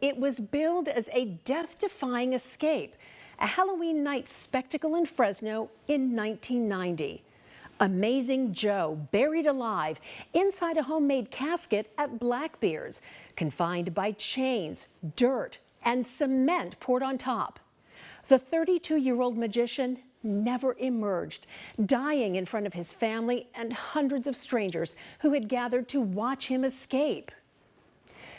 it was billed as a death-defying escape, a Halloween night spectacle in Fresno in 1990. Amazing Joe buried alive inside a homemade casket at Blackbeard's, confined by chains, dirt, and cement poured on top. The 32-year-old magician never emerged, dying in front of his family and hundreds of strangers who had gathered to watch him escape.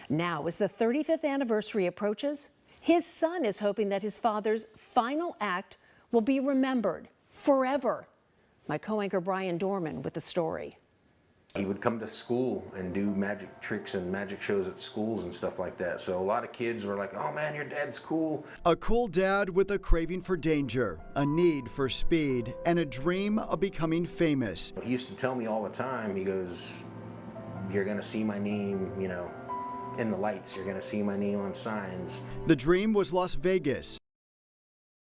Now, as the 35th anniversary approaches, his son is hoping that his father's final act will be remembered forever. My co-anchor Brian Dorman with the story. He would come to school and do magic tricks and magic shows at schools and stuff like that. So a lot of kids were like, oh man, your dad's cool. A cool dad with a craving for danger, a need for speed, and a dream of becoming famous. He used to tell me all the time, he goes, you're gonna see my name, you know, in the lights. You're gonna see my name on signs. The dream was Las Vegas,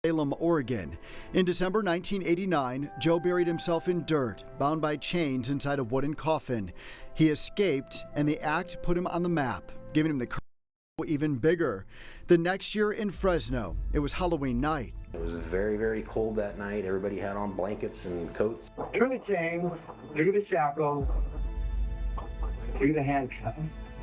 Salem, Oregon. In December 1989, Joe buried himself in dirt, bound by chains inside a wooden coffin. He escaped, and the act put him on the map, giving him the courage to go even bigger. The next year in Fresno, it was Halloween night. It was very, very cold that night. Everybody had on blankets and coats. Through the chains, through the shackles, through the handcuffs.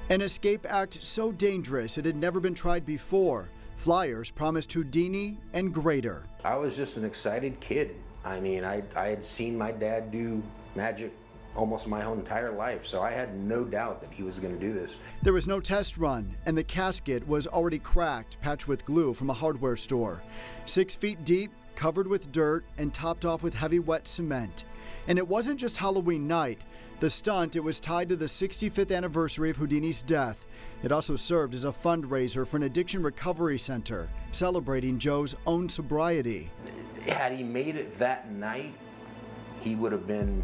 An escape act so dangerous it had never been tried before. Flyers promised Houdini and greater. I was just an excited kid. I mean, I had seen my dad do magic almost my whole entire life, so I had no doubt that he was going to do this. There was no test run, and the casket was already cracked, patched with glue from a hardware store. 6 feet deep, covered with dirt, and topped off with heavy wet cement. And it wasn't just Halloween night. The stunt, it was tied to the 65th anniversary of Houdini's death. It also served as a fundraiser for an addiction recovery center, celebrating Joe's own sobriety. Had he made it that night, he would have been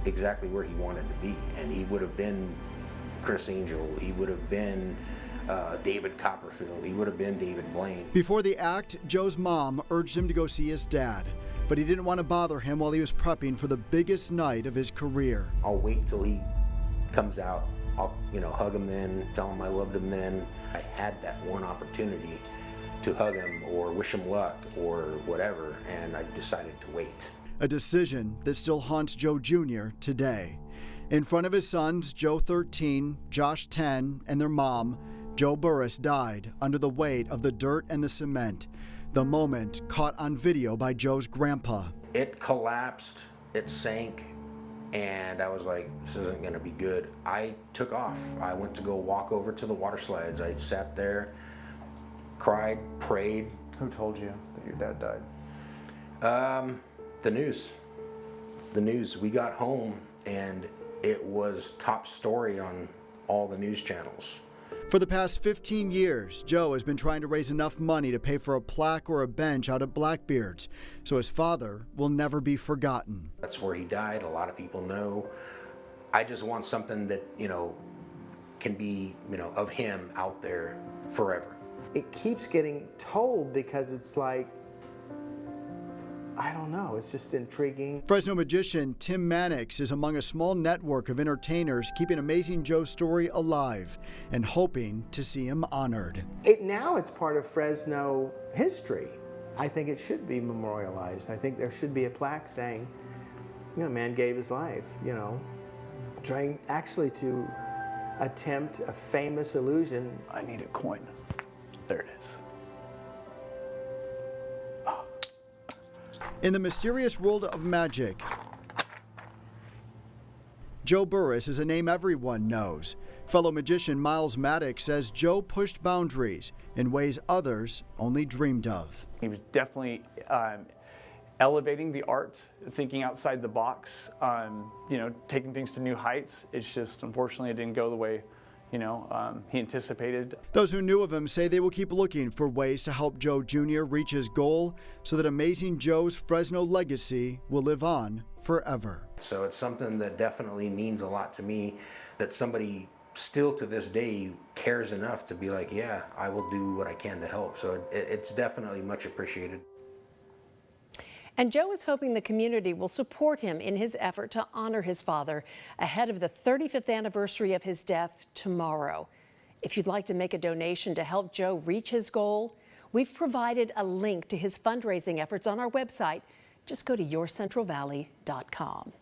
exactly where he wanted to be. And he would have been Chris Angel, he would have been David Copperfield, he would have been David Blaine. Before the act, Joe's mom urged him to go see his dad, but he didn't want to bother him while he was prepping for the biggest night of his career. I'll wait till he comes out. I'll, hug him then, tell him I loved him then. I had that one opportunity to hug him or wish him luck or whatever, and I decided to wait. A decision that still haunts Joe Jr. today. In front of his sons, Joe 13, Josh 10, and their mom, Joe Burris died under the weight of the dirt and the cement. The moment caught on video by Joe's grandpa. It collapsed, it sank, and I was like, this isn't gonna be good. I took off. I went to go walk over to the water slides. I sat there, cried, prayed. Who told you that your dad died? The news. The news. We got home and it was top story on all the news channels. For the past 15 years, Joe has been trying to raise enough money to pay for a plaque or a bench out at Blackbeard's, so his father will never be forgotten. That's where he died. A lot of people know. I just want something that, can be, of him out there forever. It keeps getting told because it's like, I don't know, it's just intriguing. Fresno magician Tim Mannix is among a small network of entertainers keeping Amazing Joe's story alive and hoping to see him honored. Now it's part of Fresno history. I think it should be memorialized. I think there should be a plaque saying, man gave his life, trying actually to attempt a famous illusion. I need a coin. There it is. In the mysterious world of magic, Joe Burris is a name everyone knows. Fellow magician Miles Maddox says Joe pushed boundaries in ways others only dreamed of. He was definitely elevating the art, thinking outside the box, taking things to new heights. It's just, unfortunately, it didn't go the way he anticipated. Those who knew of him say they will keep looking for ways to help Joe Jr. reach his goal so that Amazing Joe's Fresno legacy will live on forever. So it's something that definitely means a lot to me, that somebody still to this day cares enough to be like, yeah, I will do what I can to help. So it's definitely much appreciated. And Joe is hoping the community will support him in his effort to honor his father ahead of the 35th anniversary of his death tomorrow. If you'd like to make a donation to help Joe reach his goal, we've provided a link to his fundraising efforts on our website. Just go to yourcentralvalley.com.